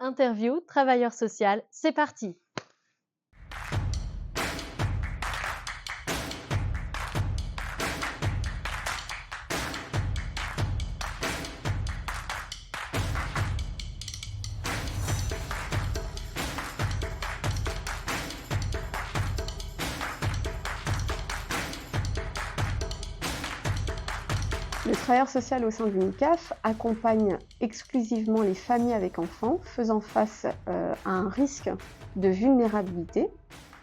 Interview, travailleur social, c'est parti! Le travailleur social au sein d'une CAF accompagne exclusivement les familles avec enfants faisant face à un risque de vulnérabilité,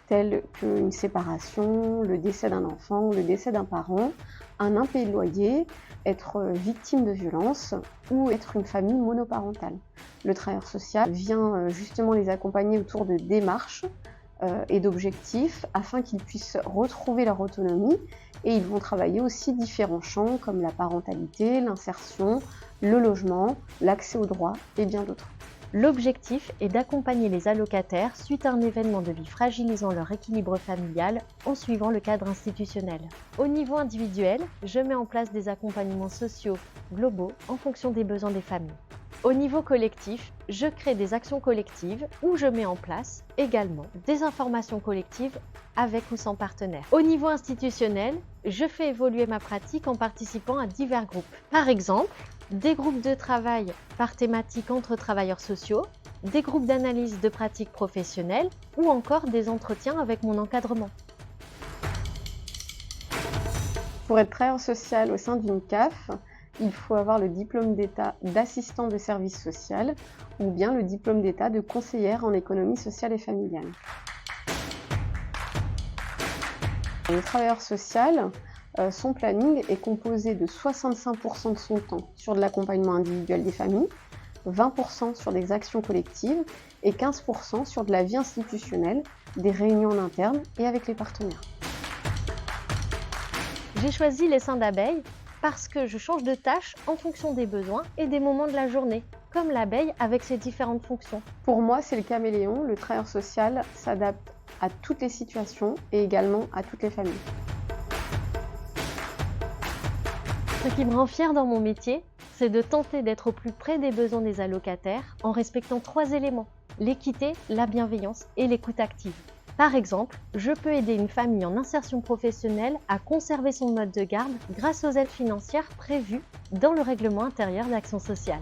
tel qu'une séparation, le décès d'un enfant, le décès d'un parent, un impayé de loyer, être victime de violences ou être une famille monoparentale. Le travailleur social vient justement les accompagner autour de démarches et d'objectifs afin qu'ils puissent retrouver leur autonomie, et ils vont travailler aussi différents champs comme la parentalité, l'insertion, le logement, l'accès aux droits et bien d'autres. L'objectif est d'accompagner les allocataires suite à un événement de vie fragilisant leur équilibre familial en suivant le cadre institutionnel. Au niveau individuel, je mets en place des accompagnements sociaux globaux en fonction des besoins des familles. Au niveau collectif, je crée des actions collectives où je mets en place également des informations collectives avec ou sans partenaire. Au niveau institutionnel, je fais évoluer ma pratique en participant à divers groupes. Par exemple, des groupes de travail par thématique entre travailleurs sociaux, des groupes d'analyse de pratiques professionnelles ou encore des entretiens avec mon encadrement. Pour être travailleur social au sein d'une CAF, il faut avoir le diplôme d'État d'assistant de service social ou bien le diplôme d'État de conseillère en économie sociale et familiale. Le travailleur social, son planning est composé de 65% de son temps sur de l'accompagnement individuel des familles, 20% sur des actions collectives et 15% sur de la vie institutionnelle, des réunions en interne et avec les partenaires. J'ai choisi l'essaim d'abeilles parce que je change de tâche en fonction des besoins et des moments de la journée, comme l'abeille avec ses différentes fonctions. Pour moi, c'est le caméléon. Le travailleur social s'adapte à toutes les situations et également à toutes les familles. Ce qui me rend fière dans mon métier, c'est de tenter d'être au plus près des besoins des allocataires en respectant 3 éléments: l'équité, la bienveillance et l'écoute active. Par exemple, je peux aider une famille en insertion professionnelle à conserver son mode de garde grâce aux aides financières prévues dans le règlement intérieur d'action sociale.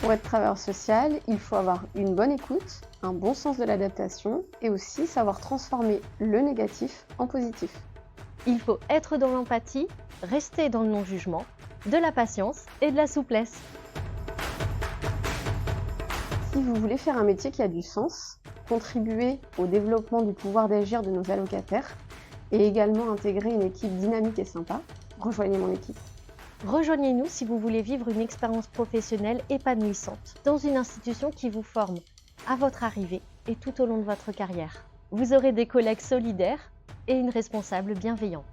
Pour être travailleur social, il faut avoir une bonne écoute, un bon sens de l'adaptation et aussi savoir transformer le négatif en positif. Il faut être dans l'empathie, rester dans le non-jugement, de la patience et de la souplesse. Si vous voulez faire un métier qui a du sens, contribuer au développement du pouvoir d'agir de nos allocataires et également intégrer une équipe dynamique et sympa, rejoignez mon équipe. Rejoignez-nous si vous voulez vivre une expérience professionnelle épanouissante dans une institution qui vous forme à votre arrivée et tout au long de votre carrière. Vous aurez des collègues solidaires et une responsable bienveillante.